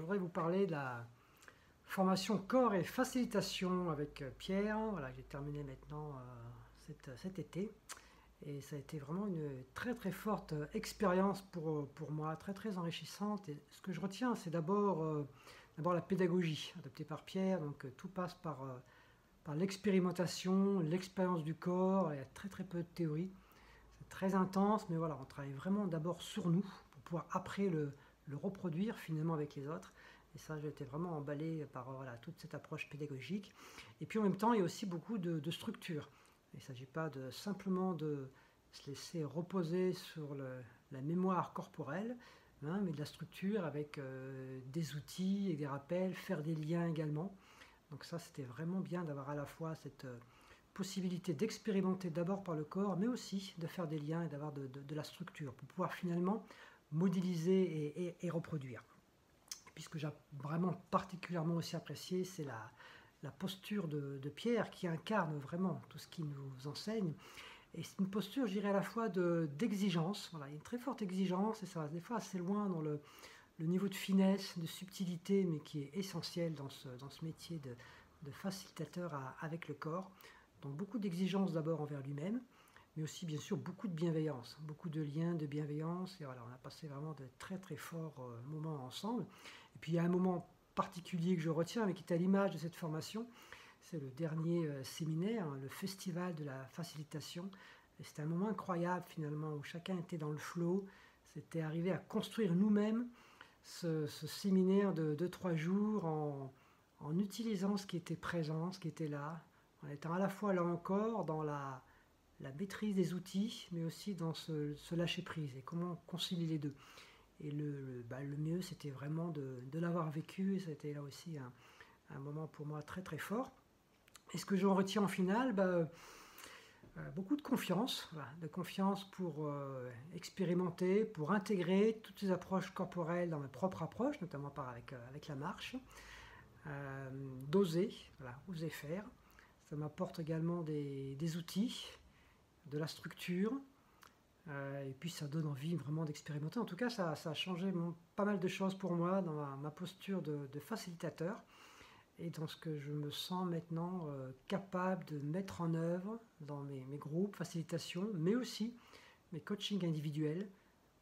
je voudrais vous parler de la formation corps et facilitation avec Pierre. Voilà, j'ai terminé maintenant cet été. Et ça a été vraiment une très très forte expérience pour moi, très très enrichissante. Et ce que je retiens, c'est d'abord la pédagogie adoptée par Pierre. Donc tout passe par l'expérimentation, l'expérience du corps. Il y a très très peu de théorie. C'est très intense, mais voilà, on travaille vraiment d'abord sur nous pour pouvoir après le reproduire finalement avec les autres. Et ça, j'ai été vraiment emballé par voilà, toute cette approche pédagogique. Et puis en même temps, il y a aussi beaucoup de structure. Il ne s'agit pas simplement de se laisser reposer sur la mémoire corporelle, hein, mais de la structure avec des outils et des rappels, faire des liens également. Donc ça, c'était vraiment bien d'avoir à la fois cette possibilité d'expérimenter d'abord par le corps, mais aussi de faire des liens et d'avoir de la structure pour pouvoir finalement modéliser et reproduire. Puis ce que j'ai vraiment particulièrement aussi apprécié, c'est la posture de Pierre qui incarne vraiment tout ce qu'il nous enseigne. Et c'est une posture, je dirais, à la fois d'exigence. Voilà, il y a une très forte exigence et ça va des fois assez loin dans le niveau de finesse, de subtilité, mais qui est essentiel dans ce métier de facilitateur avec le corps. Donc beaucoup d'exigence d'abord envers lui-même, mais aussi bien sûr beaucoup de bienveillance, beaucoup de liens de bienveillance. Et voilà, on a passé vraiment de très très forts moments ensemble. Et puis il y a un moment particulier que je retiens, mais qui est à l'image de cette formation. C'est le dernier séminaire, hein, le festival de la facilitation. Et c'était un moment incroyable finalement où chacun était dans le flow. C'était arrivé à construire nous-mêmes ce séminaire de 3 jours en utilisant ce qui était présent, ce qui était là, en étant à la fois là encore dans la maîtrise des outils, mais aussi dans ce lâcher-prise et comment concilier les deux. Et le mieux, c'était vraiment de l'avoir vécu, et c'était là aussi un moment pour moi très très fort. Et ce que j'en retiens en finale, beaucoup de confiance, voilà, de confiance pour expérimenter, pour intégrer toutes ces approches corporelles dans ma propre approche, notamment avec la marche, d'oser, voilà, oser faire. Ça m'apporte également des outils, de la structure, et puis ça donne envie vraiment d'expérimenter. En tout cas, ça a changé pas mal de choses pour moi dans ma posture de facilitateur et dans ce que je me sens maintenant capable de mettre en œuvre dans mes groupes, facilitation, mais aussi mes coachings individuels.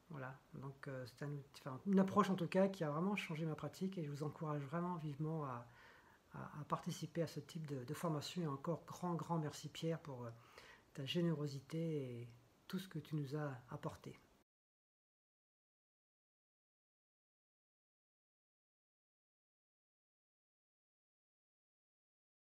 Voilà, donc c'est une approche en tout cas qui a vraiment changé ma pratique et je vous encourage vraiment vivement à participer à ce type de formation. Et encore grand merci Pierre pour ta générosité et tout ce que tu nous as apporté.